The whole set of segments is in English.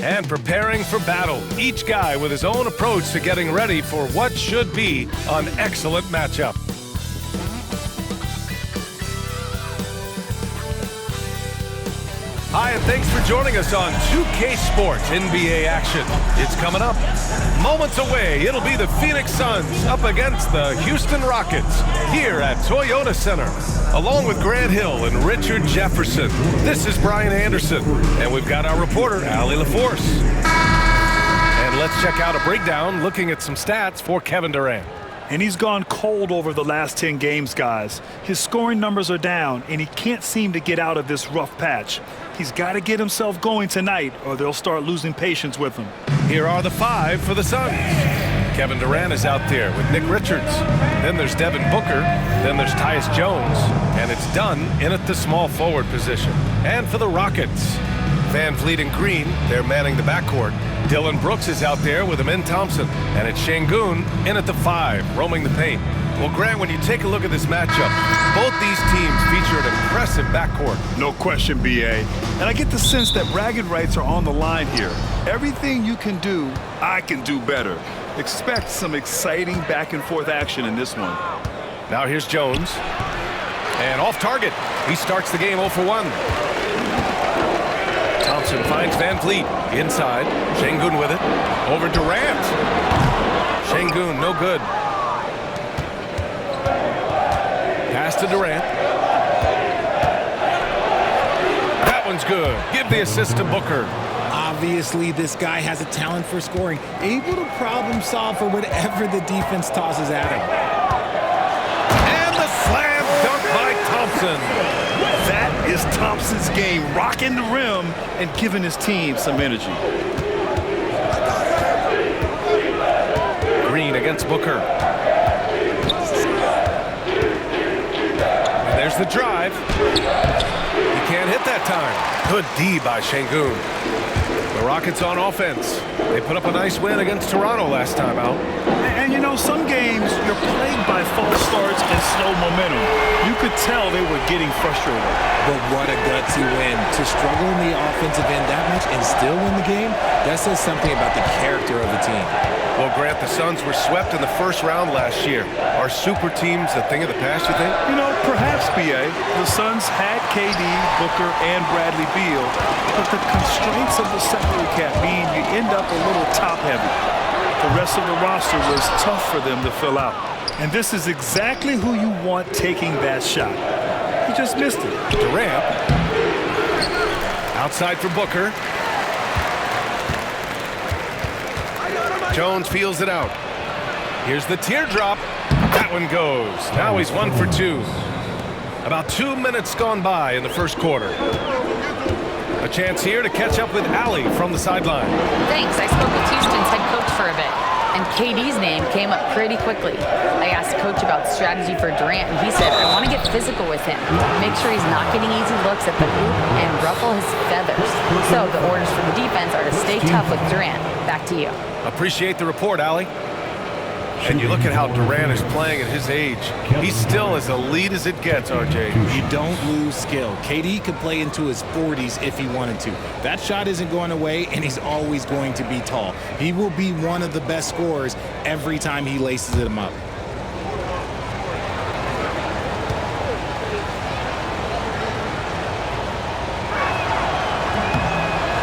and preparing for battle. Each guy with his own approach to getting ready for what should be an excellent matchup. Hi, and thanks for joining us on 2K Sports NBA action. It's coming up. Moments away, it'll be the Phoenix Suns up against the Houston Rockets here at Toyota Center. Along with Grant Hill and Richard Jefferson, this is Brian Anderson, and we've got our reporter, Allie LaForce. And let's check out a breakdown looking at some stats for Kevin Durant. And he's gone cold over the last 10 games, guys. His scoring numbers are down, and he can't seem to get out of this rough patch. He's got to get himself going tonight, or they'll start losing patience with him. Here are the 5 for the Suns. Kevin Durant is out there with Nick Richards. Then there's Devin Booker. Then there's Tyus Jones. And it's Dunn in at the small forward position. And for the Rockets, Van Vliet and Green, they're manning the backcourt. Dylan Brooks is out there with Amin Thompson. And it's Şengün in at the 5, roaming the paint. Well, Grant, when you take a look at this matchup, both these teams feature an impressive backcourt. No question, B.A. And I get the sense that bragging rights are on the line here. Everything you can do, I can do better. Expect some exciting back-and-forth action in this one. Now here's Jones. And off target. He starts the game 0 for 1. Thompson finds Van Vliet inside. Şengün with it. Over Durant. Şengün, no good. Pass to Durant. That one's good. Give the assist to Booker. Obviously, this guy has a talent for scoring, able to problem solve for whatever the defense tosses at him. And the slam dunk by Thompson. That is Thompson's game, rocking the rim and giving his team some energy. Green against Booker. And there's the drive. He can't hit that time. Good D by Şengün. The Rockets on offense. They put up a nice win against Toronto last time out. And you know, some games you're plagued by false starts and slow momentum. You could tell they were getting frustrated. But what a gutsy win. To struggle in the offensive end that much and still win the game, that says something about the character of the team. Well, Grant, the Suns were swept in the first round last year. Are super teams a thing of the past, you think? You know, perhaps, B.A. The Suns had KD, Booker, and Bradley Beal, but the constraints of the salary cap mean you end up a little top-heavy. The rest of the roster was tough for them to fill out. And this is exactly who you want taking that shot. He just missed it. Durant. Outside for Booker. Jones feels it out. Here's the teardrop. That one goes. Now he's 1 for 2. About 2 minutes gone by in the first quarter. A chance here to catch up with Allie from the sideline. Thanks. I spoke with Houston's head coach for a bit, and KD's name came up pretty quickly. I asked coach about strategy for Durant, and he said, I want to get physical with him, make sure he's not getting easy looks at the hoop and ruffle his feathers. So the orders for the defense are to stay tough with Durant. Back to you. Appreciate the report, Allie. And you look at how Durant is playing at his age. He's still as elite as it gets, RJ. You don't lose skill. KD could play into his 40s if he wanted to. That shot isn't going away, and he's always going to be tall. He will be one of the best scorers every time he laces them up.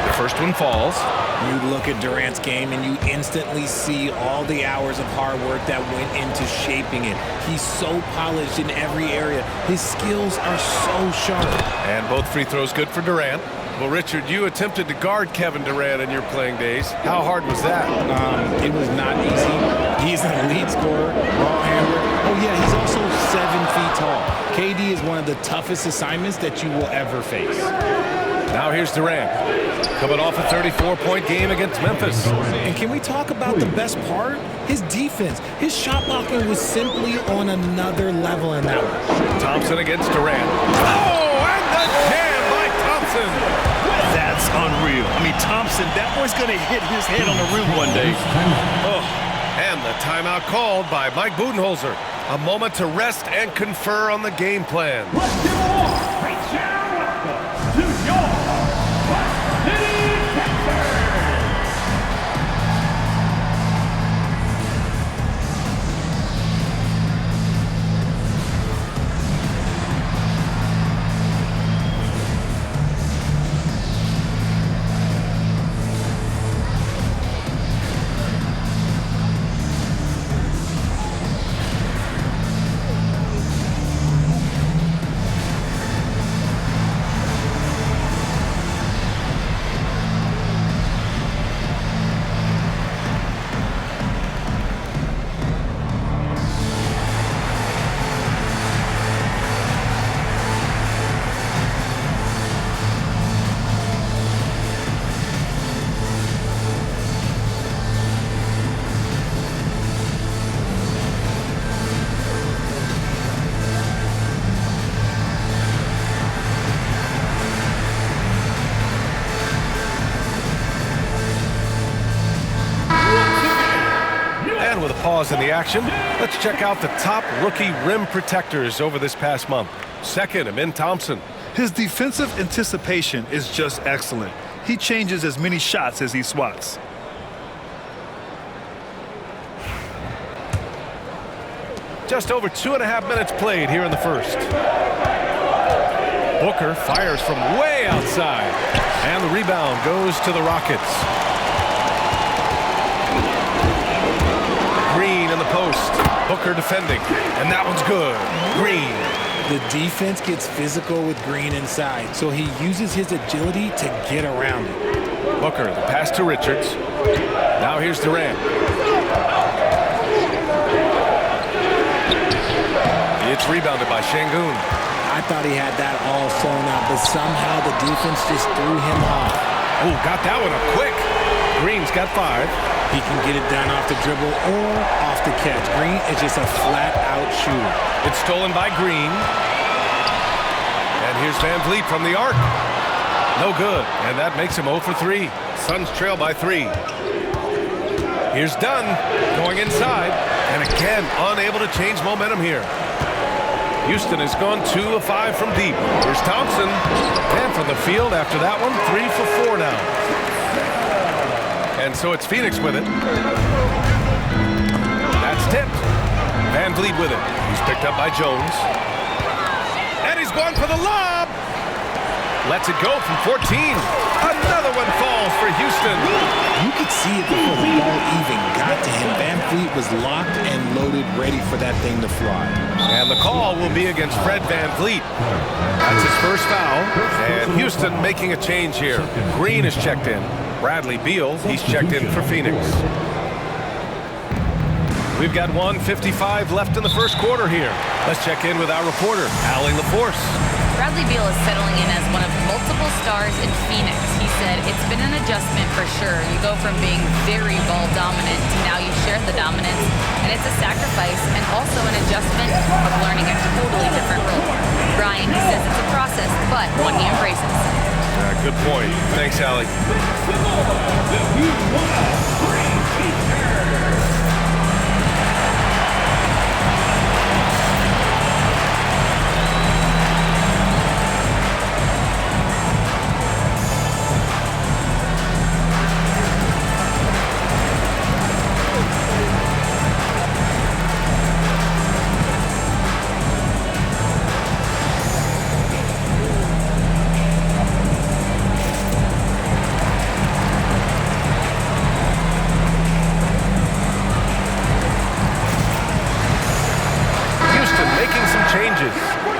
The first one falls. You look at Durant's game and you instantly see all the hours of hard work that went into shaping it. He's so polished in every area. His skills are so sharp. And both free throws good for Durant. Well, Richard, you attempted to guard Kevin Durant in your playing days. How hard was that? It was not easy. He's an elite scorer, ball handler. Oh, yeah, he's also 7 feet tall. KD is one of the toughest assignments that you will ever face. Now here's Durant, coming off a 34-point game against Memphis. And can we talk about the best part? His defense. His shot blocking was simply on another level in that one. Thompson against Durant. Oh, and the jam by Thompson. That's unreal. I mean, Thompson, that boy's going to hit his head on the rim one day. Oh. And the timeout called by Mike Budenholzer. A moment to rest and confer on the game plan. pause in the action. Let's check out the top rookie rim protectors over this past month. Second, Amin Thompson. His defensive anticipation is just excellent. He changes as many shots as he swats. Just over 2.5 minutes played here in the first. Booker fires from way outside. And the rebound goes to the Rockets. Green in the post. Booker defending. And that one's good. Green. The defense gets physical with Green inside, so he uses his agility to get around it. Booker, the pass to Richards. Now here's Durant. It's rebounded by Şengün. I thought he had that all sewn up, but somehow the defense just threw him off. Oh, got that one up quick. Green's got 5. He can get it down off the dribble or off the catch. Green is just a flat-out shooter. It's stolen by Green. And here's Van Vliet from the arc. No good, and that makes him 0 for 3. Suns trail by 3. Here's Dunn going inside, and again, unable to change momentum here. Houston has gone 2 of 5 from deep. Here's Thompson, and from the field after that one, 3 for 4 now. And so it's Phoenix with it. That's tipped. Van Vliet with it. He's picked up by Jones. And he's going for the lob. Lets it go from 14. Another one falls for Houston. You could see it before the ball even got to him. Van Vliet was locked and loaded, ready for that thing to fly. And the call will be against Fred Van Vliet. That's his first foul. And Houston making a change here. Green is checked in. Bradley Beal, he's checked in for Phoenix. We've got 1:55 left in the first quarter here. Let's check in with our reporter, Allie LaForce. Bradley Beal is settling in as one of multiple stars in Phoenix. He said it's been an adjustment for sure. You go from being very ball dominant to now you share the dominance, and it's a sacrifice and also an adjustment of learning a totally different role. Brian, he says it's a process, but one he embraces. Good point. Thanks, Allie.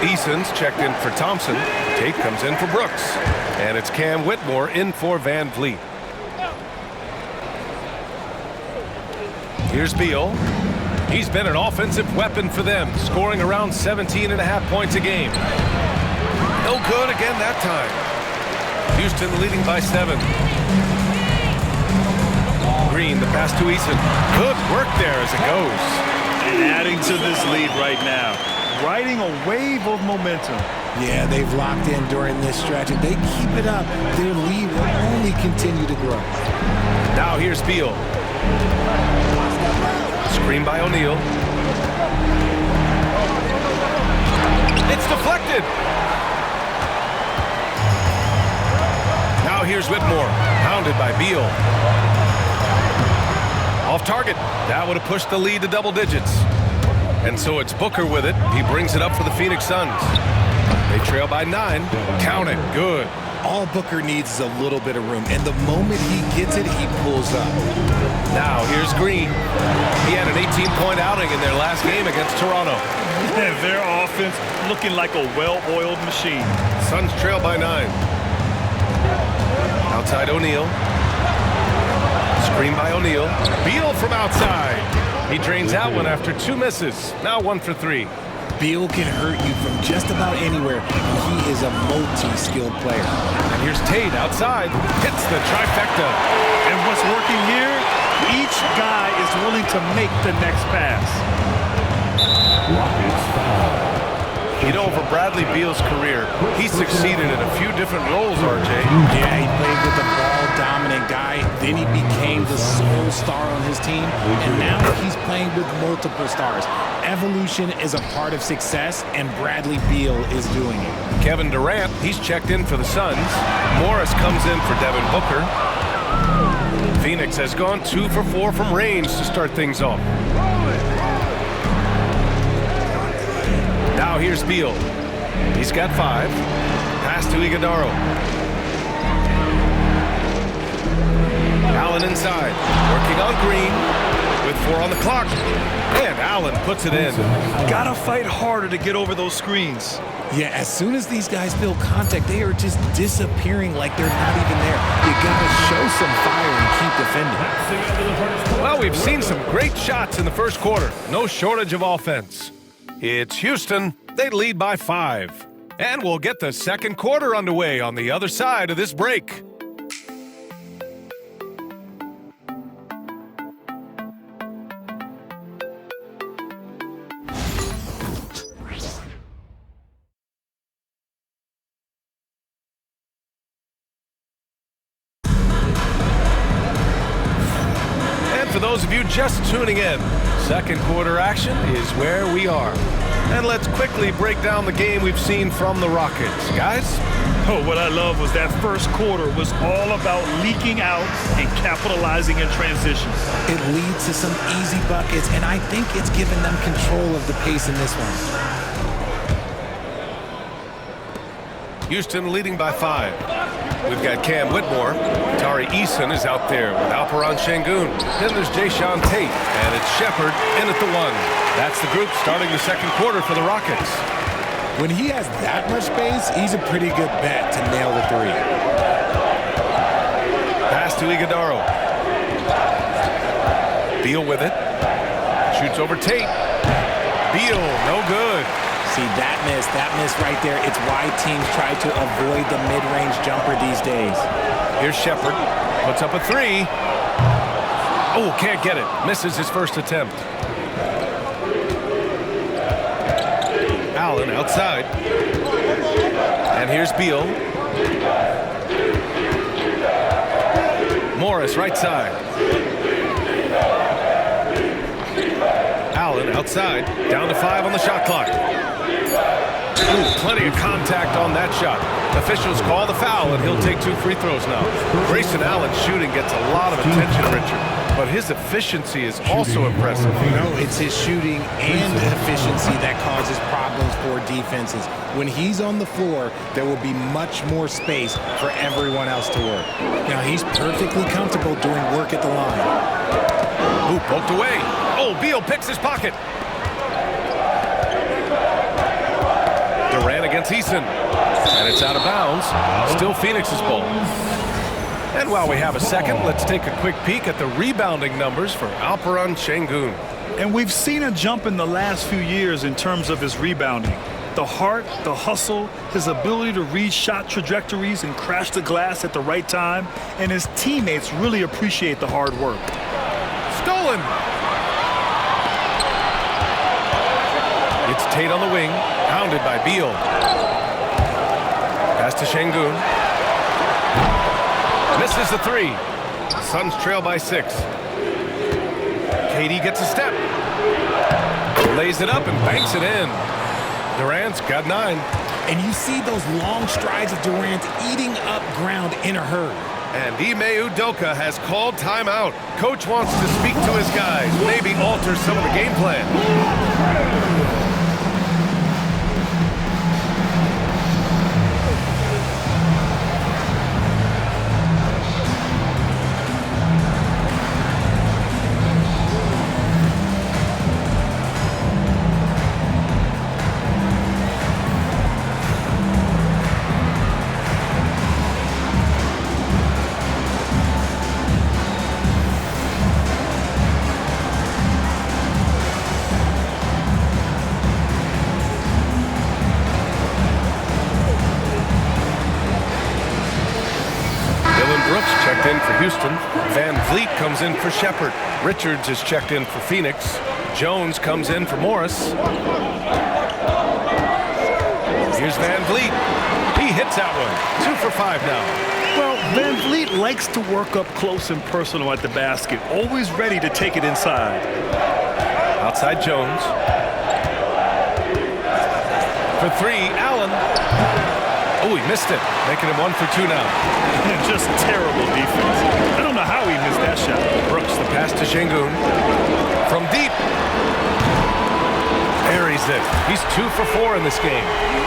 Eason's checked in for Thompson. Tate comes in for Brooks. And it's Cam Whitmore in for Van Vliet. Here's Beal. He's been an offensive weapon for them, scoring around 17.5 points a game. No good again that time. Houston leading by 7. Green, the pass to Eason. Good work there as it goes. And adding to this lead right now. Riding a wave of momentum. Yeah, they've locked in during this stretch. If they keep it up, their lead will only continue to grow. Now here's Beal. Screen by O'Neal. It's deflected. Now here's Whitmore, pounded by Beal. Off target. That would have pushed the lead to double digits. And so it's Booker with it. He brings it up for the Phoenix Suns. They trail by 9. Count it. Good. All Booker needs is a little bit of room, and the moment he gets it, he pulls up. Now here's Green. He had an 18-point outing in their last game against Toronto. And their offense looking like a well-oiled machine. Suns trail by 9. Outside O'Neal. Screen by O'Neal. Beal from outside. He drains out one after 2 misses. Now 1 for 3. Beal can hurt you from just about anywhere. He is a multi-skilled player. And here's Tate outside. Hits the trifecta. And what's working here? Each guy is willing to make the next pass. You know, over Bradley Beal's career, he's succeeded in a few different roles, RJ. Yeah, he played with a ball-dominant guy. Then he became the sole star on his team. And now he's playing with multiple stars. Evolution is a part of success, and Bradley Beal is doing it. Kevin Durant, he's checked in for the Suns. Morris comes in for Devin Booker. Phoenix has gone 2 for 4 from range to start things off. Now here's Beal. He's got 5. Pass to Iguodala. Allen inside, working on Green with 4 on the clock. And Allen puts it in. Gotta fight harder to get over those screens. Yeah, as soon as these guys feel contact, they are just disappearing like they're not even there. You gotta show some fire and keep defending. Well, we've seen some great shots in the first quarter. No shortage of offense. It's Houston. They lead by 5. And we'll get the second quarter underway on the other side of this break. For those of you just tuning in, second quarter action is where we are. And let's quickly break down the game we've seen from the Rockets. Guys? Oh, what I love was that first quarter was all about leaking out and capitalizing in transition. It leads to some easy buckets, and I think it's given them control of the pace in this one. Houston leading by 5. We've got Cam Whitmore. Tari Eason is out there with Alperen Şengün. Then there's Jayshawn Tate, and it's Shepherd in at the 1. That's the group starting the second quarter for the Rockets. When he has that much space, he's a pretty good bet to nail the 3. Pass to Iguodala. Beal with it. Shoots over Tate. Beal, no good. See, that miss right there. It's why teams try to avoid the mid-range jumper these days. Here's Shepherd. Puts up a 3. Oh, can't get it. Misses his first attempt. Allen outside. And here's Beal. Morris right side. Allen outside. Down to 5 on the shot clock. Ooh, plenty of contact on that shot. Officials call the foul, and he'll take 2 free throws now. Grayson Allen's shooting gets a lot of attention, Richard, but his efficiency is also impressive. No, it's his shooting and efficiency that causes problems for defenses. When he's on the floor, there will be much more space for everyone else to work. Now, he's perfectly comfortable doing work at the line. Ooh, poked away. Oh, Beal picks his pocket. Durant against Eason. And it's out of bounds. Still Phoenix's ball. And while we have a second, let's take a quick peek at the rebounding numbers for Alperen Şengün. And we've seen a jump in the last few years in terms of his rebounding. The heart, the hustle, his ability to read shot trajectories and crash the glass at the right time. And his teammates really appreciate the hard work. Stolen. It's Tate on the wing, pounded by Beal. Pass to Şengün. Misses the 3. Suns trail by 6. KD gets a step. Lays it up and banks it in. Durant's got 9. And you see those long strides of Durant eating up ground in a hurry. And Ime Udoka has called timeout. Coach wants to speak to his guys, maybe alter some of the game plan. Checked in for Houston. Van Vliet comes in for Shepherd. Richards is checked in for Phoenix. Jones comes in for Morris. Here's Van Vliet. He hits that one. 2 for 5 now. Well, Van Vliet likes to work up close and personal at the basket, always ready to take it inside. Outside Jones. For 3, Allen. Oh, he missed it, making him 1 for 2 now. Just terrible defense. I don't know how he missed that shot. Brooks, the pass to Şengün. From deep. Buries it. He's 2 for 4 in this game.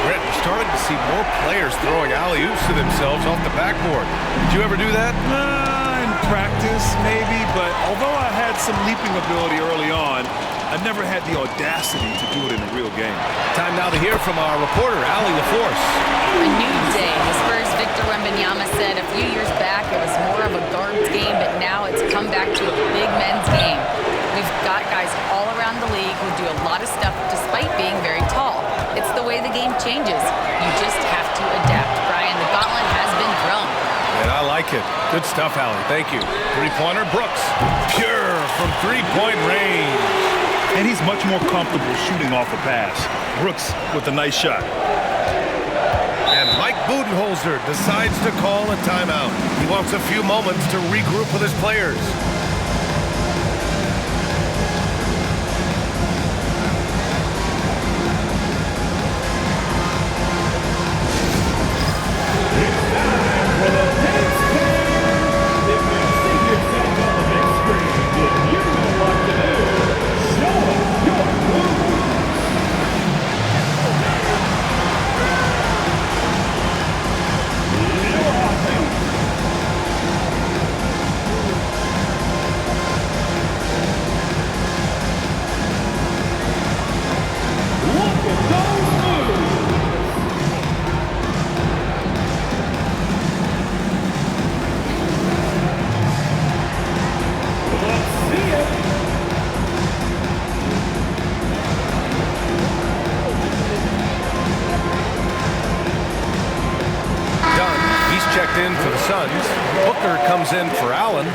Brett, we're starting to see more players throwing alley-oops to themselves off the backboard. Did you ever do that? In practice, maybe, but although I had some leaping ability early on, I never had the audacity to do it in a real game. Time now to hear from our reporter, Allie LaForce. A new day. The Spurs' Victor Wembanyama said a few years back it was more of a guards game, but now it's come back to a big men's game. We've got guys all around the league who do a lot of stuff despite being very tall. It's the way the game changes. You just have to adapt. Brian, the gauntlet has been thrown. And I like it. Good stuff, Allie. Thank you. Three-pointer, Brooks. Pure from three-point range. And he's much more comfortable shooting off a pass. Brooks with a nice shot. And Mike Budenholzer decides to call a timeout. He wants a few moments to regroup with his players. Checked in for the Suns. Booker comes in for Allen.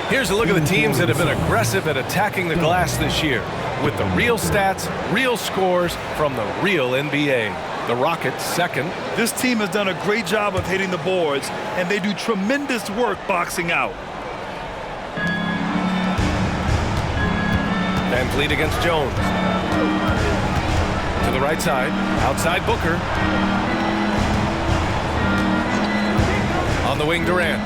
Here's a look at the teams that have been aggressive at attacking the glass this year with the real stats, real scores from the real NBA. The Rockets second. This team has done a great job of hitting the boards, and they do tremendous work boxing out. Van Vliet against Jones. To the right side. Outside Booker. On the wing, Durant.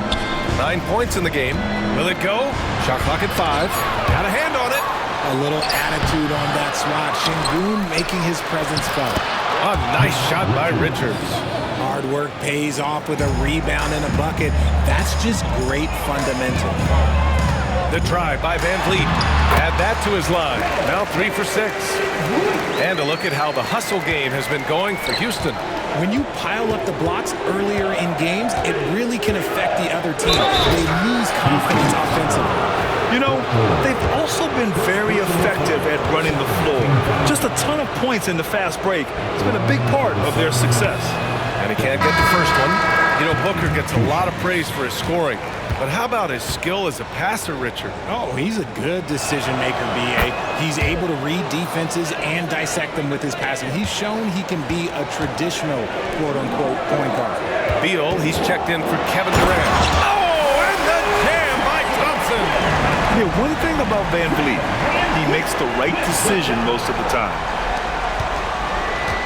9 points in the game. Will it go? Shot clock at 5. Got a hand on it. A little attitude on that swat. Şengün making his presence felt. A nice shot by Richards. Hard work pays off with a rebound and a bucket. That's just great fundamental. The drive by Van Vliet. Add that to his line. Now 3 for 6. And a look at how the hustle game has been going for Houston. When you pile up the blocks earlier in games, it really can affect the other team. They lose confidence offensively. You know, they've also been very effective at running the floor. Just a ton of points in the fast break. It's been a big part of their success. And he can't get the first one. You know, Booker gets a lot of praise for his scoring. But how about his skill as a passer, Richard? Oh, he's a good decision maker, B.A. He's able to read defenses and dissect them with his passing. He's shown he can be a traditional, quote-unquote, point guard. Beal, he's checked in for Kevin Durant. Oh, and the jam by Thompson. Yeah, one thing about Van Vliet, he makes the right decision most of the time.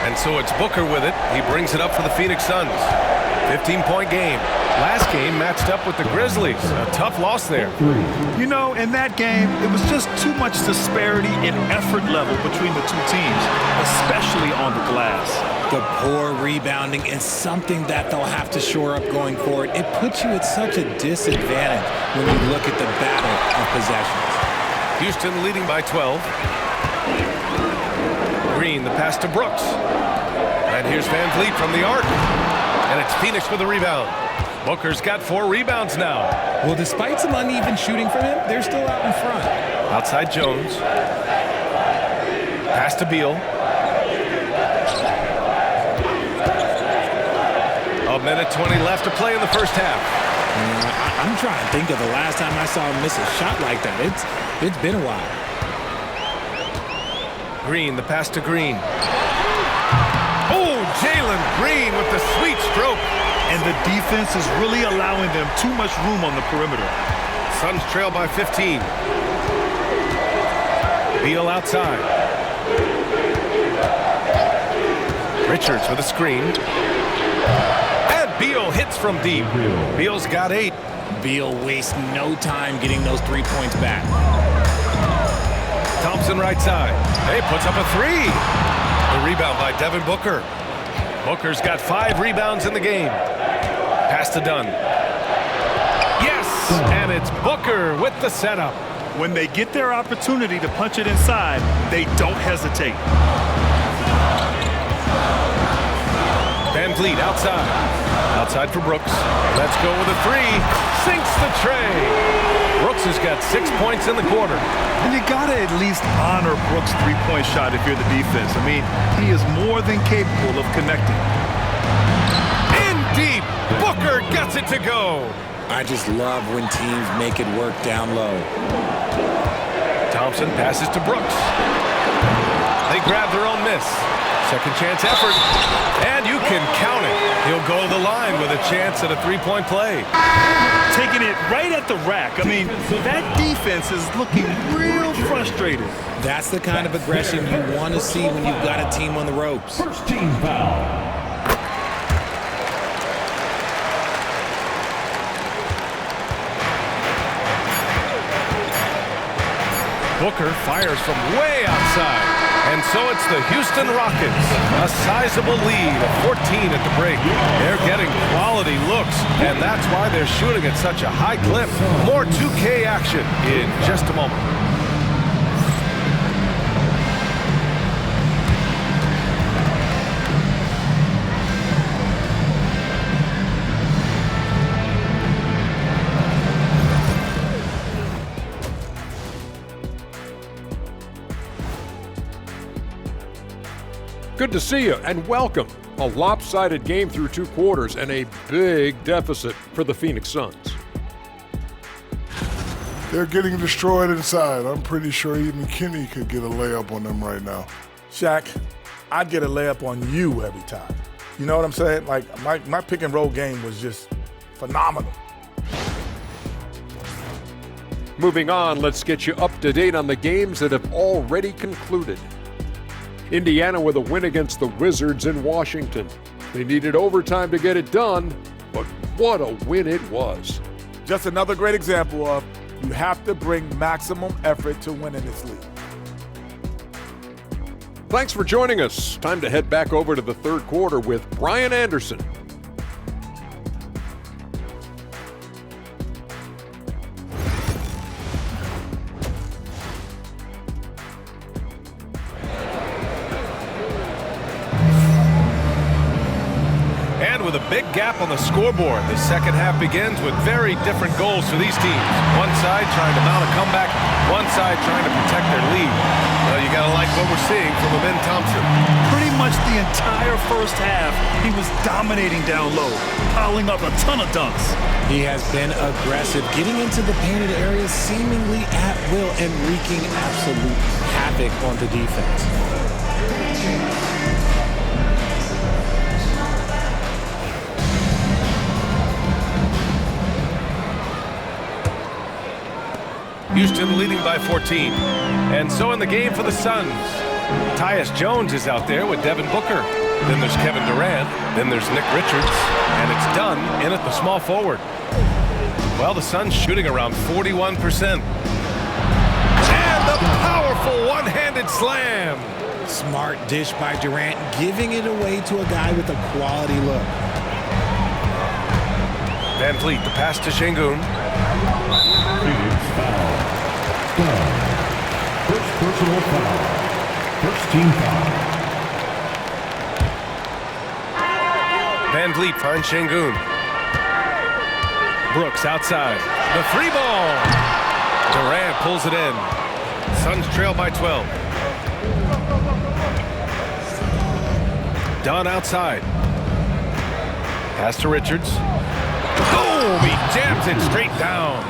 And so it's Booker with it. He brings it up for the Phoenix Suns. 15-point game. Last game matched up with the Grizzlies. A tough loss there. You know, in that game, it was just too much disparity in effort level between the two teams, especially on the glass. The poor rebounding is something that they'll have to shore up going forward. It puts you at such a disadvantage when you look at the battle of possessions. Houston leading by 12. Green, the pass to Brooks. And here's Van Vliet from the arc. And it's Phoenix with the rebound. Booker's got 4 rebounds now. Well, despite some uneven shooting from him, they're still out in front. Outside Jones. Pass to Beal. A minute 20 left to play in the first half. I'm trying to think of the last time I saw him miss a shot like that. It's been a while. Green, the pass to Green. Jalen Green with the sweet stroke. And the defense is really allowing them too much room on the perimeter. Suns trail by 15. Beal outside. Richards with a screen. And Beal hits from deep. Beal's got 8. Beal wastes no time getting those 3 points back. Thompson right side. Hey, puts up a 3. The rebound by Devin Booker. Booker's got 5 rebounds in the game. Pass to Dunn. Yes, and it's Booker with the setup. When they get their opportunity to punch it inside, they don't hesitate. Van Vliet outside. Outside for Brooks. Let's go with a 3. Sinks the tray. Brooks has got 6 points in the quarter. And you gotta at least honor Brooks' three-point shot if you're the defense. I mean, he is more than capable of connecting. In deep. Booker gets it to go. I just love when teams make it work down low. Thompson passes to Brooks. They grab their own miss. Second chance effort. And you can count it. He'll go to the line with a chance at a 3-point play. Taking it right at the rack. I mean, that defense is looking real frustrated. That's the kind of aggression you want to see when you've got a team on the ropes. First team foul. Booker fires from way outside. And so it's the Houston Rockets. A sizable lead of 14 at the break. They're getting quality looks, and that's why they're shooting at such a high clip. More 2K action in just a moment. Good to see you and welcome. A lopsided game through 2 quarters and a big deficit for the Phoenix Suns. They're getting destroyed inside. I'm pretty sure even Kenny could get a layup on them right now. Shaq, I get a layup on you every time. You know what I'm saying? Like, my pick and roll game was just phenomenal. Moving on, let's get you up to date on the games that have already concluded. Indiana with a win against the Wizards in Washington. They needed overtime to get it done, but what a win it was. Just another great example of you have to bring maximum effort to win in this league. Thanks for joining us. Time to head back over to the third quarter with Brian Anderson. With a big gap on the scoreboard, the second half begins with very different goals for these teams. One side trying to mount a comeback, one side trying to protect their lead. Well, you gotta like what we're seeing from Amin Thompson. Pretty much the entire first half, he was dominating down low, piling up a ton of dunks. He has been aggressive, getting into the painted areas seemingly at will and wreaking absolute havoc on the defense. Houston leading by 14. And so in the game for the Suns, Tyus Jones is out there with Devin Booker. Then there's Kevin Durant. Then there's Nick Richards. And it's done in at the small forward. Well, the Suns shooting around 41%. And the powerful one-handed slam. Smart dish by Durant, giving it away to a guy with a quality look. Van Vliet, the pass to Şengün. Phoenix foul. First personal foul. First team foul. Van Vliet finds Şengün. Brooks outside. The free ball. Durant pulls it in. Suns trail by 12. Dunn outside. Pass to Richards. Boom! He jams it straight down.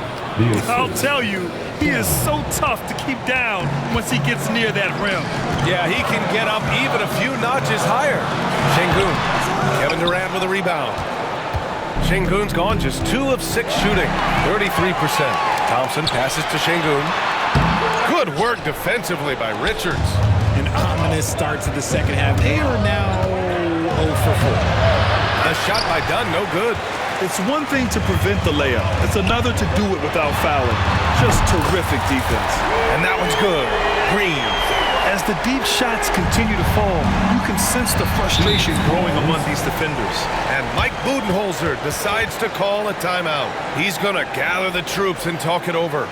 I'll tell you, he is so tough to keep down once he gets near that rim. Yeah, he can get up even a few notches higher. Şengün. Kevin Durant with a rebound. Şengün's gone just 2 of 6 shooting, 33%. Thompson passes to Şengün. Good work defensively by Richards. An ominous start to the second half. They are now 0 for 4. The shot by Dunn, no good. It's one thing to prevent the layup. It's another to do it without fouling. Just terrific defense. And that one's good. Green. As the deep shots continue to fall, you can sense the frustration growing among these defenders. And Mike Budenholzer decides to call a timeout. He's going to gather the troops and talk it over.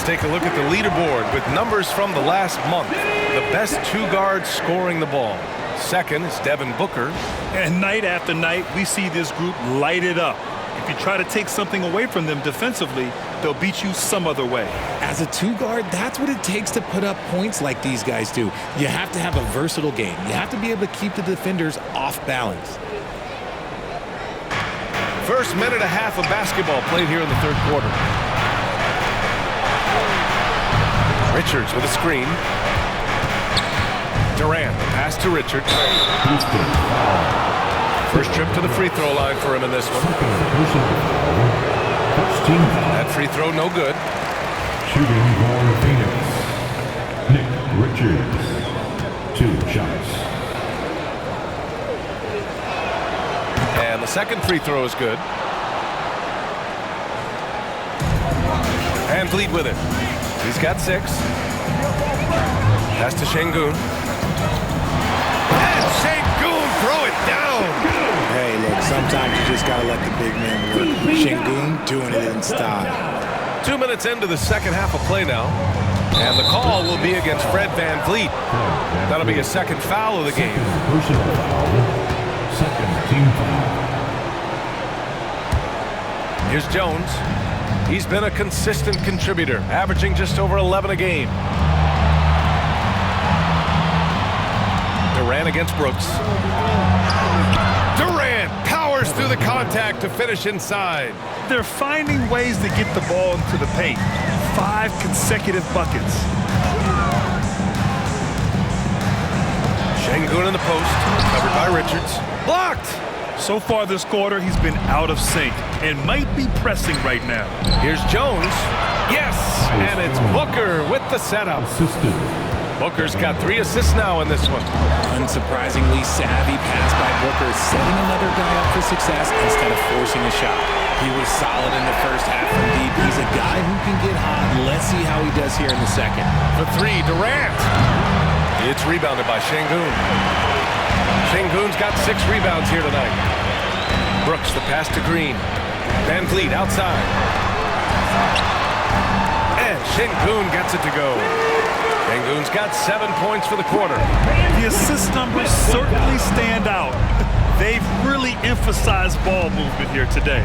Take a look at the leaderboard with numbers from the last month. The best 2 guards scoring the ball. Second is Devin Booker. And night after night, we see this group light it up. If you try to take something away from them defensively, they'll beat you some other way. As a 2 guard, that's what it takes to put up points like these guys do. You have to have a versatile game. You have to be able to keep the defenders off balance. First minute and a half of basketball played here in the third quarter. Richards with a screen. Durant, pass to Richards. First trip to the free throw line for him in this one. That free throw no good. Shooting for Phoenix, Nick Richards. 2 shots. And the second free throw is good. And lead with it. He's got 6. Pass to Şengün. And Şengün throw it down. Hey, look, sometimes you just got to let the big man work. Şengün doing it in style. 2 minutes into the second half of play now. And the call will be against Fred VanVleet. That'll be a second foul of the game. Personal foul. Second team foul. Here's Jones. He's been a consistent contributor, averaging just over 11 a game. Durant against Brooks. Durant powers through the contact to finish inside. They're finding ways to get the ball into the paint. 5 consecutive buckets. Şengün in the post, covered by Richards. Blocked! So far this quarter, he's been out of sync and might be pressing right now. Here's Jones. Yes! And it's Booker with the setup. Assisted. Booker's got 3 assists now in this one. Unsurprisingly savvy pass by Booker, setting another guy up for success instead of forcing a shot. He was solid in the first half from deep. He's a guy who can get hot. Let's see how he does here in the second. For 3, Durant. It's rebounded by Şengün. Şengün's got 6 rebounds here tonight. Brooks, the pass to Green. VanVleet outside. And Şengün gets it to go. Şengün's got 7 points for the quarter. The assist numbers certainly stand out. They've really emphasized ball movement here today.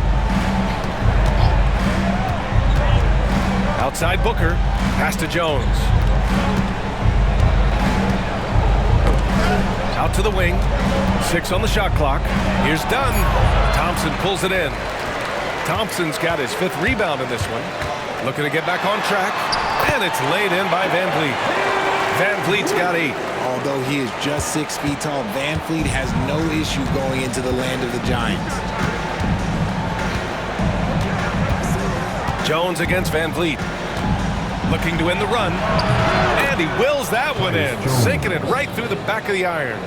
Outside Booker, pass to Jones. Out to the wing, 6 on the shot clock. Here's Dunn. Thompson pulls it in. Thompson's got his 5th rebound in this one. Looking to get back on track, and it's laid in by VanVleet. VanVleet's got 8. Although he is just 6 feet tall, VanVleet has no issue going into the land of the Giants. Jones against Van Vliet. Looking to win the run. And he wills that one in, sinking it right through the back of the iron.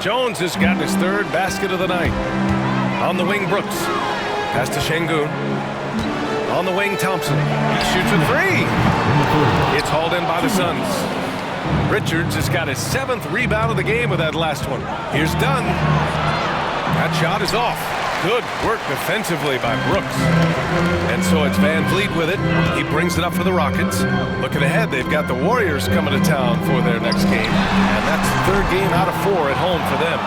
Jones has gotten his third basket of the night. On the wing, Brooks. Pass to Şengün. On the wing, Thompson. He shoots a three. It's hauled in by the Suns. Richards has got his 7th rebound of the game with that last one. Here's Dunn. That shot is off. Good work defensively by Brooks. And so it's Van Vliet with it. He brings it up for the Rockets. Looking ahead, they've got the Warriors coming to town for their next game. And that's the 3rd game out of 4 at home for them.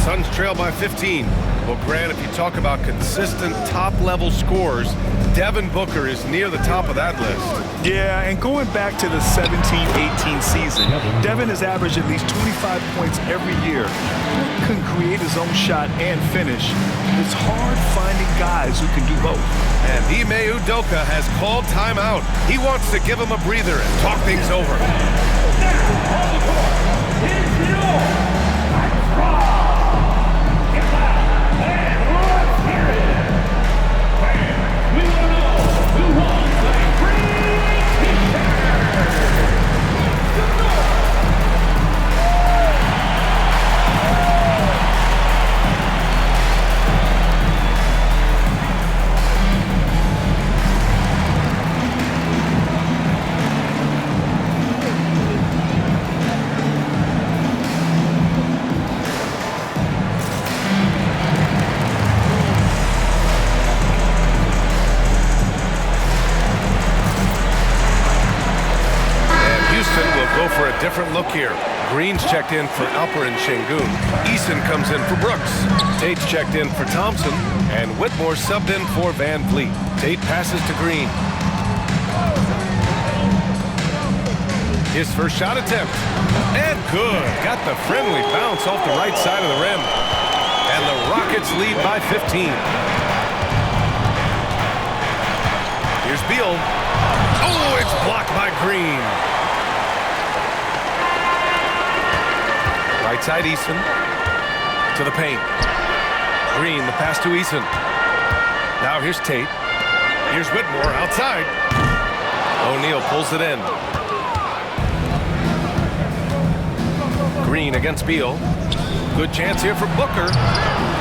Suns trail by 15. Well, Grant, if you talk about consistent top-level scores, Devin Booker is near the top of that list. Yeah, and going back to the 17-18 season, Devin has averaged at least 25 points every year. Can create his own shot and finish. It's hard finding guys who can do both. And Ime Udoka has called timeout. He wants to give him a breather and talk things over. Different look here. Green's checked in for Alper and Şengün. Eason comes in for Brooks. Tate's checked in for Thompson. And Whitmore subbed in for Van Vliet. Tate passes to Green. His first shot attempt. And good. Got the friendly bounce off the right side of the rim. And the Rockets lead by 15. Here's Beal. Oh, it's blocked by Green. Right side, Eason to the paint. Green, the pass to Eason. Now here's Tate. Here's Whitmore outside. O'Neal pulls it in. Green against Beal. Good chance here for Booker.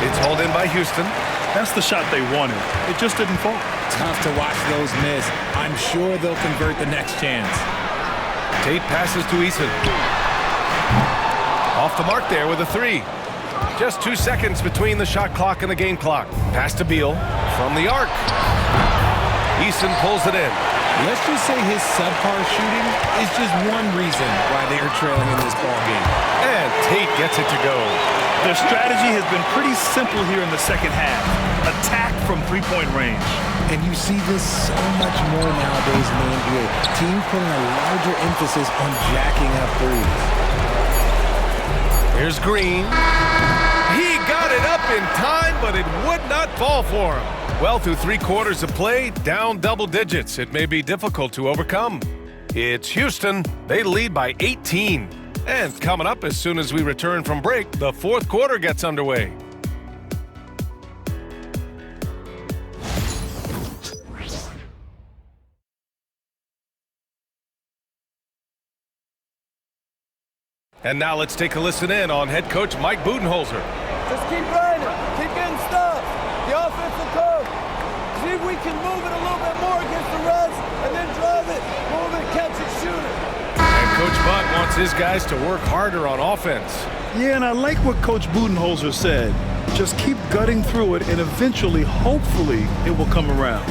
It's hauled in by Houston. That's the shot they wanted. It just didn't fall. Tough to watch those miss. I'm sure they'll convert the next chance. Tate passes to Eason. Off the mark there with a three. Just 2 seconds between the shot clock and the game clock. Pass to Beal from the arc. Eason pulls it in. Let's just say his subpar shooting is just one reason why they are trailing in this ballgame. And Tate gets it to go. Their strategy has been pretty simple here in the second half. Attack from three-point range. And you see this so much more nowadays in the NBA. Teams putting a larger emphasis on jacking up threes. Here's Green. He got it up in time, but it would not fall for him. Well, through 3 quarters of play, down double digits. It may be difficult to overcome. It's Houston. They lead by 18. And coming up as soon as we return from break, the 4th quarter gets underway. And now let's take a listen in on head coach Mike Budenholzer. Just keep grinding. Keep getting stuff. The offensive code. See if we can move it a little bit more against the rest and then drive it, move it, catch it, shoot it. And Coach Bud wants his guys to work harder on offense. Yeah, and I like what Coach Budenholzer said. Just keep gutting through it, and eventually, hopefully, it will come around.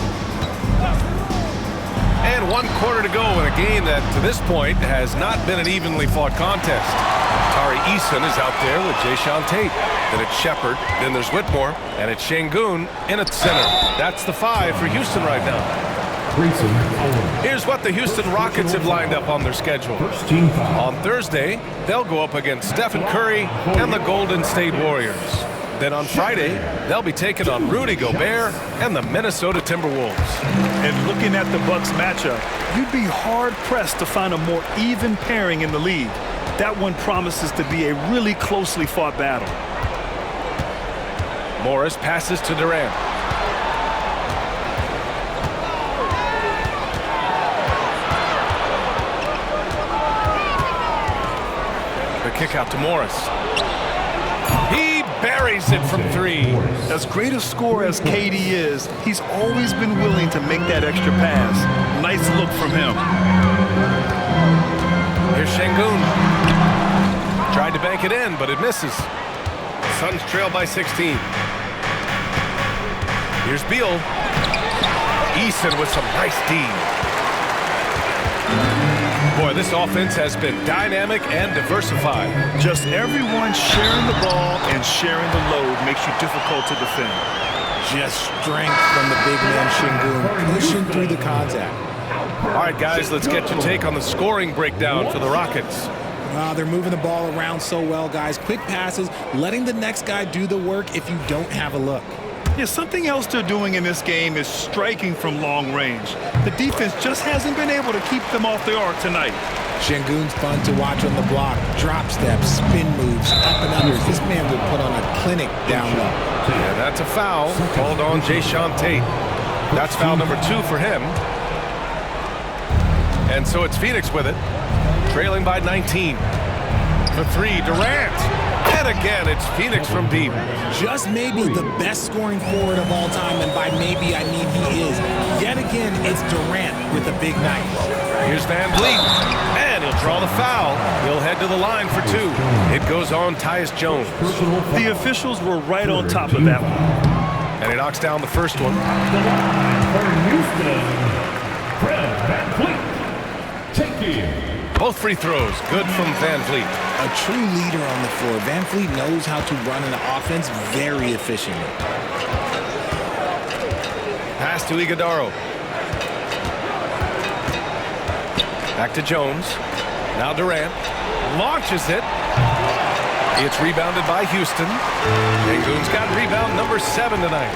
And 1 quarter to go in a game that, to this point, has not been an evenly fought contest. Tari Eason is out there with Jayshawn Tate. Then it's Shepard, then there's Whitmore, and it's Şengün in at center. That's the 5 for Houston right now. Here's what the Houston Rockets have lined up on their schedule. On Thursday, they'll go up against Stephen Curry and the Golden State Warriors. Then on Friday, they'll be taking on Rudy Gobert and the Minnesota Timberwolves. And looking at the Bucks matchup, you'd be hard-pressed to find a more even pairing in the league. That one promises to be a really closely fought battle. Morris passes to Durant. Kick out to Morris. He buries it from 3. As great a scorer as KD is, he's always been willing to make that extra pass. Nice look from him. Here's Şengün. Tried to bank it in, but it misses. Suns trail by 16. Here's Beal. Eason with some nice D. Boy, this offense has been dynamic and diversified. Just everyone sharing the ball and sharing the load makes you difficult to defend. Just strength from the big man Şengün, pushing through the contact. All right, guys, let's get your take on the scoring breakdown for the Rockets. They're moving the ball around so well, guys. Quick passes, letting the next guy do the work if you don't have a look. Yeah, something else they're doing in this game is striking from long range. The defense just hasn't been able to keep them off the arc tonight. Şengün's fun to watch on the block. Drop steps, spin moves, up and unders. This man would put on a clinic down low. Yeah, that's a foul called on Jae'Sean Tate. That's foul number 2 for him. And so it's Phoenix with it, trailing by 19. For 3, Durant. And again, it's Phoenix from deep. Just maybe the best scoring forward of all time, and by maybe I mean he is. Yet again, it's Durant with a big night. Here's Van Vliet, and he'll draw the foul. He'll head to the line for 2. It goes on Tyus Jones. The officials were right on top of that one. And he knocks down the first one. Both free throws, good from Van Vliet. A true leader on the floor. Van Vliet knows how to run an offense very efficiently. Pass to Iguodaro. Back to Jones. Now Durant launches it. It's rebounded by Houston. Şengün's got rebound number 7 tonight.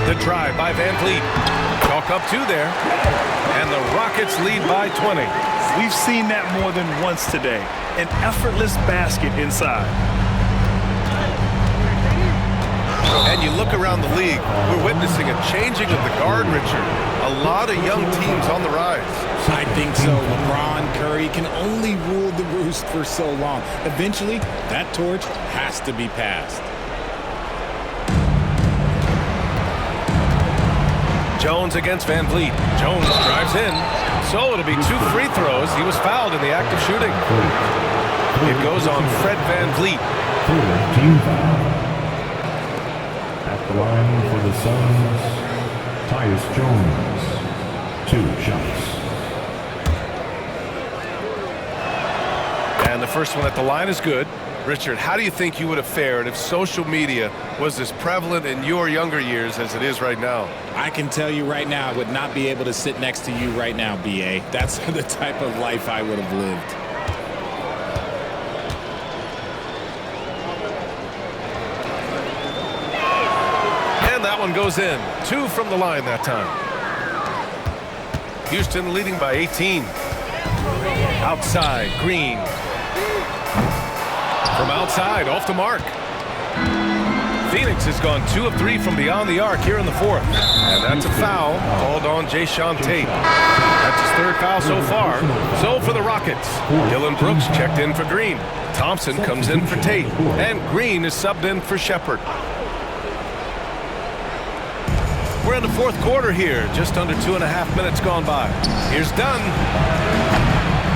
The drive by Van Vliet. Chalk up 2 there. And the Rockets lead by 20. We've seen that more than once today. An effortless basket inside. And you look around the league, we're witnessing a changing of the guard, Richard. A lot of young teams on the rise. I think so. LeBron, Curry can only rule the roost for so long. Eventually, that torch has to be passed. Jones against Van Vliet. Jones drives in. So it'll be 2 free throws. He was fouled in the act of shooting. It goes on Fred Van Vliet. Team foul. At the line for the Suns, Tyus Jones. 2 shots. And the first one at the line is good. Richard, how do you think you would have fared if social media was as prevalent in your younger years as it is right now? I can tell you right now, I would not be able to sit next to you right now, B.A. That's the type of life I would have lived. And that one goes in. 2 from the line that time. Houston leading by 18. Outside, Green. From outside, off the mark. Phoenix has gone 2 of 3 from beyond the arc here in the 4th. And that's a foul called on Jae'Sean Tate. That's his 3rd foul so far. So for the Rockets, Dylan Brooks checked in for Green. Thompson comes in for Tate. And Green is subbed in for Shepherd. We're in the 4th quarter here. Just under 2.5 minutes gone by. Here's Dunn.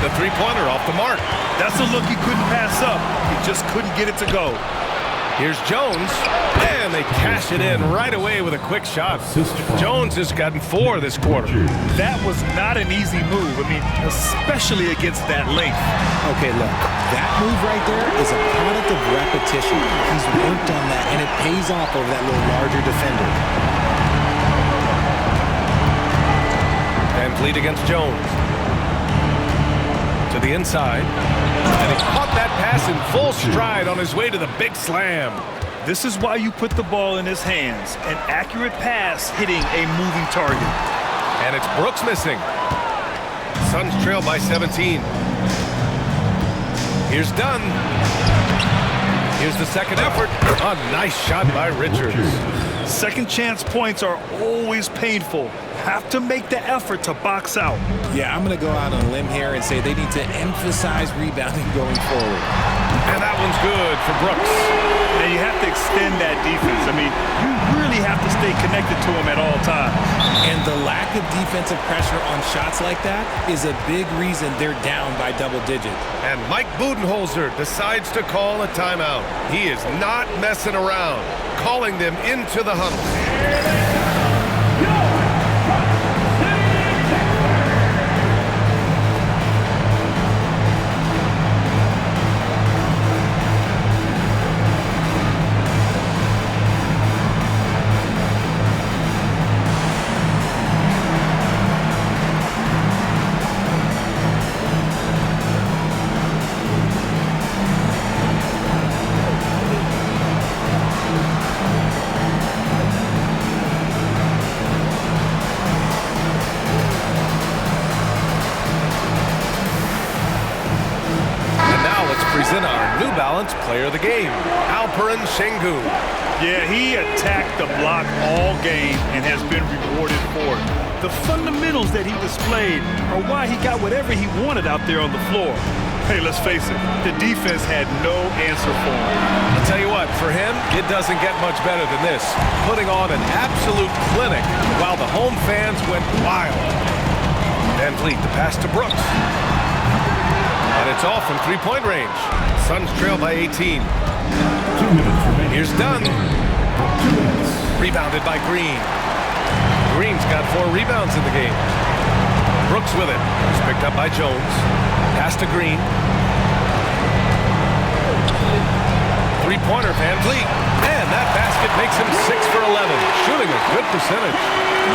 The 3-pointer off the mark. That's a look he couldn't pass up. He just couldn't get it to go. Here's Jones, and they cash it in right away with a quick shot. Jones has gotten 4 this quarter. That was not an easy move. I mean, especially against that length. Okay, look, that move right there is a product of repetition. He's worked on that, and it pays off over that little larger defender. Van Vliet against Jones. To the inside. And he caught that pass in full stride on his way to the big slam. This is why you put the ball in his hands. An accurate pass hitting a moving target. And it's Brooks missing. Suns trail by 17. Here's Dunn. Here's the second effort. A nice shot by Richards. Second chance points are always painful. Have to make the effort to box out. Yeah, I'm going to go out on a limb here and say they need to emphasize rebounding going forward. And that one's good for Brooks. Now you have to extend that defense. I mean, you really have to stay connected to them at all times. And the lack of defensive pressure on shots like that is a big reason they're down by double digits. And Mike Budenholzer decides to call a timeout. He is not messing around, calling them into the huddle. Present our New Balance player of the game, Alperen Sengun. Yeah, he attacked the block all game and has been rewarded for it. The fundamentals that he displayed are why he got whatever he wanted out there on the floor. Hey, let's face it, the defense had no answer for him. I'll tell you what, for him, it doesn't get much better than this. Putting on an absolute clinic while the home fans went wild. Van Vliet, the pass to Brooks. And it's off from three-point range. Suns trail by 18. 2 minutes remaining. Here's Dunn. 2 minutes. Rebounded by Green. Green's got 4 rebounds in the game. Brooks with it. It's picked up by Jones. Pass to Green. Three-pointer, Van Vliet. And that basket makes him 6 for 11. Shooting a good percentage.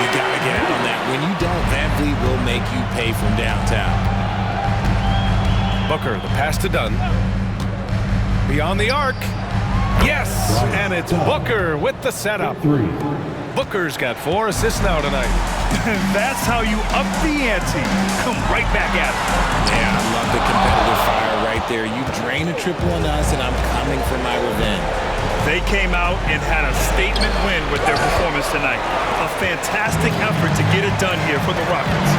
You got to get out on that. When you don't, Van Vliet will make you pay from downtown. Booker, the pass to Dunn. Beyond the arc. Yes! And it's Booker with the setup. Booker's got 4 assists now tonight. That's how you up the ante. Come right back at it. Yeah, I love the competitive fire right there. You drain a triple on us, and I'm coming for my revenge. They came out and had a statement win with their performance tonight. A fantastic effort to get it done here for the Rockets.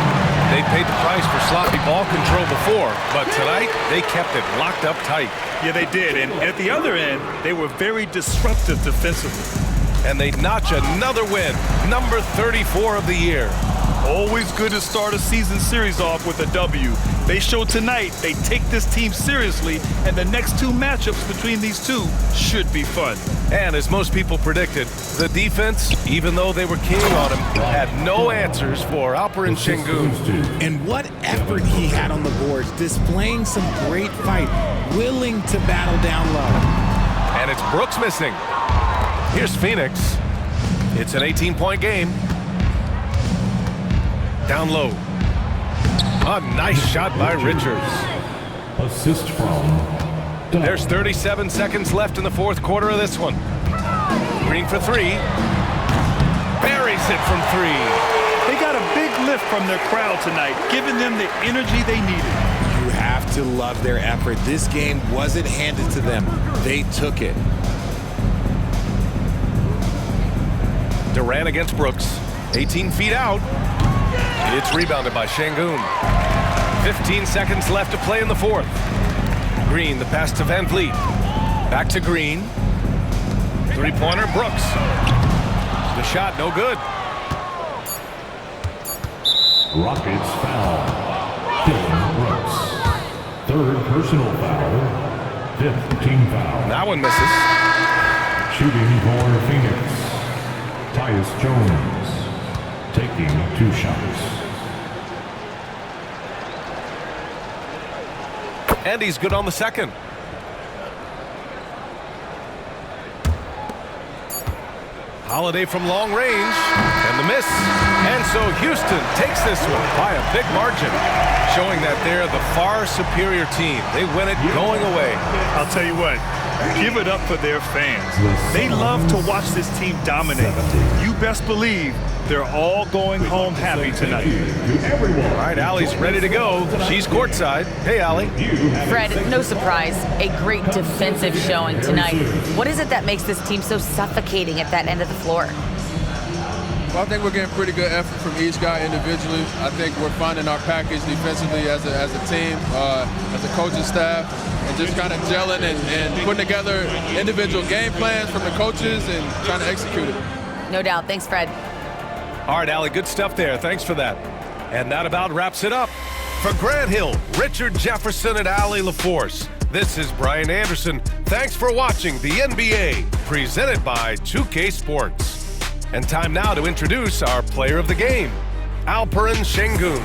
They paid the price for sloppy ball control before, but tonight they kept it locked up tight. Yeah, they did. And at the other end, they were very disruptive defensively. And they notch another win, number 34 of the year. Always good to start a season series off with a W. They showed tonight they take this team seriously, and the next 2 matchups between these two should be fun. And as most people predicted, the defense, even though they were keying on him, had no answers for Alperen Sengun. And what effort he had on the boards, displaying some great fight, willing to battle down low. And it's Brooks missing. Here's Phoenix. It's an 18-point game. Down low. A nice shot by Richards. Assist from Dunn. There's 37 seconds left in the 4th quarter of this one. Green for 3. Buries it from 3. They got a big lift from their crowd tonight, giving them the energy they needed. You have to love their effort. This game wasn't handed to them. They took it. Durant against Brooks. 18 feet out. It's rebounded by Sengun. 15 seconds left to play in the 4th. Green, the pass to Van Vliet. Back to Green. Three-pointer, Brooks. The shot, no good. Rockets foul. Dylan Brooks. 3rd personal foul. 5th team foul. That one misses. Shooting for Phoenix. Tyus Jones taking 2 shots. And he's good on the 2nd. Holiday from long range, and the miss. And so Houston takes this one by a big margin, showing that they're the far superior team. They win it going away. I'll tell you what, Give it up for their fans. They love to watch this team dominate. You best believe they're all going home happy tonight. All right, Allie's ready to go. She's courtside. Hey, Allie. Fred, no surprise, a great defensive showing tonight. What is it that makes this team so suffocating at that end of the floor? Well, I think we're getting pretty good effort from each guy individually. I think we're finding our package defensively as a team, as a coaching staff, and just kind of gelling and putting together individual game plans from the coaches and trying to execute it. No doubt. Thanks, Fred. All right, Allie, good stuff there. Thanks for that. And that about wraps it up. For Grant Hill, Richard Jefferson, and Allie LaForce, this is Brian Anderson. Thanks for watching the NBA, presented by 2K Sports. And time now to introduce our player of the game, Alperen Şengün.